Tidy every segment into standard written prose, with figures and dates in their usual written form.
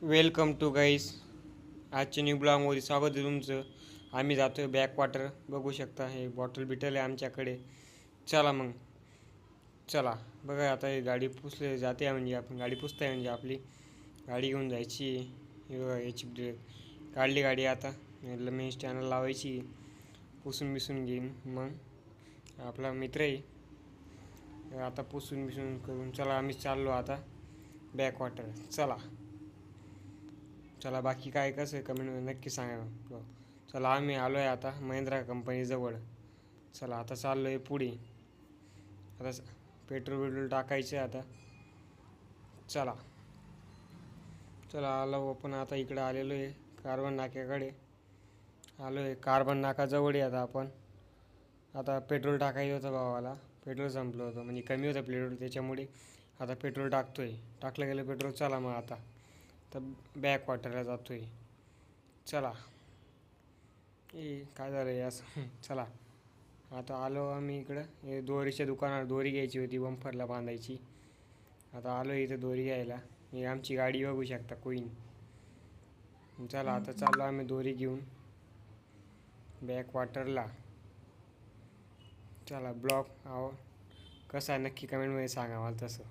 Welcome to गाईस. आजच्या new ब्लॉगमध्ये स्वागत आहे तुमचं. आम्ही जातोय बॅक वॉटर. बघू शकता हे बॉटल बिटल आहे आमच्याकडे. चला मग चला बघा. आता ही गाडी पुसले जाते म्हणजे आपण गाडी पुसताय म्हणजे आपली गाडी घेऊन जायची. हे बघा याची ब्रेक काढली गाडी. आता मेन स्टँडला लावायची. पुसून बिसून घेईन मग आपला मित्र आहे. आता पुसून बिसून करून चला आम्ही चाललो आता बॅक वॉटर. चला बाकी काय कसं आहे कमेंट नक्की सांगा. चला आम्ही आलो आहे आता महिंद्रा कंपनीजवळ. चला आता चाललो आहे पुढे. आता पेट्रोल टाकायचं आहे आता. चला चला आलो आपण आता इकडं आलेलो आहे कार्बन नाक्याकडे. आलो आहे कार्बन नाकाजवळ आहे आता आपण. आता पेट्रोल टाकायचं होतं भावाला. पेट्रोल संपलं होतं म्हणजे कमी होतं पेट्रोल त्याच्यामुळे आता पेट्रोल टाकतोय. टाकलं गेलं पेट्रोल. चला मग आता तर बॅक वॉटरला जातोय. चला काय झालं असं चला आता आलो आम्ही इकडं. हे दोरीच्या दुकानावर दोरी घ्यायची होती बंफरला बांधायची. आता आलो इथं दोरी घ्यायला. ही आमची गाडी बघू शकता क्वीन. चला आता चाललो आम्ही दोरी घेऊन बॅक वॉटरला. चला ब्लॉग कसा नक्की कमेंटमध्ये सांगा मला तसं.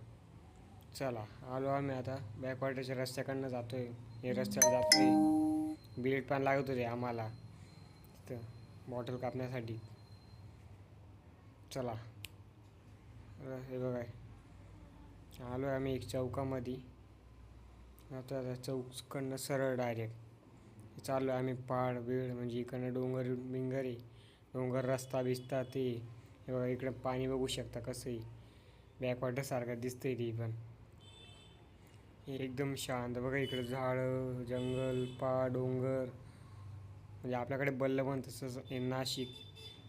चला आलो आम्ही आता बॅक वॉटरच्या रस्त्याकडनं जातोय. हे रस्त्याला जातोय. बिलेट पण लागत होते आम्हाला तिथं बॉटल कापण्यासाठी. चला हे बघा आलो आहे आम्ही एक चौकामध्ये. आता चौककडनं सरळ डायरेक्ट चाललो आहे आम्ही. पहाड बीड म्हणजे इकडनं डोंगर बिंगर आहे. डोंगर रस्ता बिस्ता ते हे बघा. इकडं पाणी बघू शकता कसं आहे. बॅकवॉटरसारखं दिसतंय ती पण एकदम शांत. बघा इकडं झाडं जंगल पहाड डोंगर म्हणजे आपल्याकडे बल्लभन तसंच हे नाशिक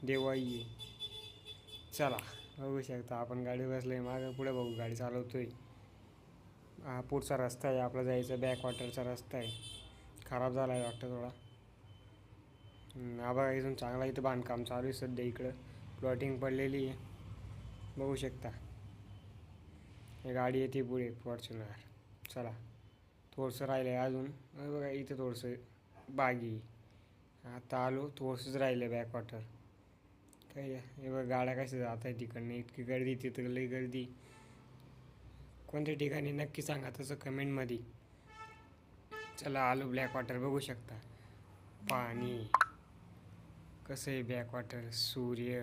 देवाई. चला बघू शकता आपण गाडी बसलोय मागं पुढे बघू गाडी चालवतोय. हा पुढचा रस्ता आहे आपला जायचा बॅक वॉटरचा रस्ता आहे. खराब झाला आहे वाटतं थोडा. हा बघा इथून चांगला इथं बांधकाम चालू आहे सध्या. इकडं प्लॉटिंग पडलेली आहे बघू शकता. ही गाडी येते पुढे फॉर्च्युनर. चला थोडंसं राहिलं आहे अजून. बघा इथं थोडंसं बागी. आता आलो थोडंसंच राहिलं बॅक वॉटर. काय हे बघा गाड्या कशा जात आहे तिकडनं. इतकी गर्दी तिथं लई गर्दी. कोणत्या ठिकाणी नक्की सांगा तसं कमेंटमध्ये. चला आलो ब्लॅक वॉटर बघू शकता. पाणी कसं आहे बॅक वॉटर सूर्य.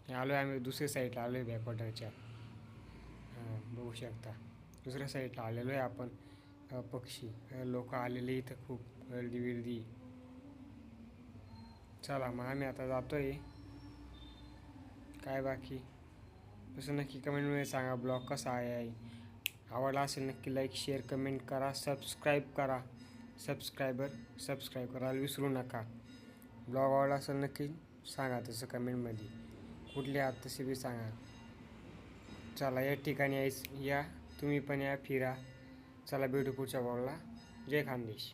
आलो आहे आम्ही दुसऱ्या साईडला आलो आहे बॅक वॉटरच्या. हां बघू शकता दुसऱ्या साईडला आलेलो आहे आपण. पक्षी लोक आलेले इथं खूप गर्दी बिर्दी. चला मग आम्ही आता जातोय. काय बाकी तसं नक्की कमेंटमध्ये सांगा. ब्लॉग कसा आहे. आवडला असेल नक्की लाईक शेअर कमेंट करा. सबस्क्राईब करा. सबस्क्राईब करायला विसरू नका. ब्लॉग आवडला असेल नक्की सांगा तसं कमेंटमध्ये. कुठले आहात तसे बी सांगा. चला या ठिकाणी या तुम्ही पण या फिरा. चला भेटू पुढच्या ब्लॉगला. जय खानदेश.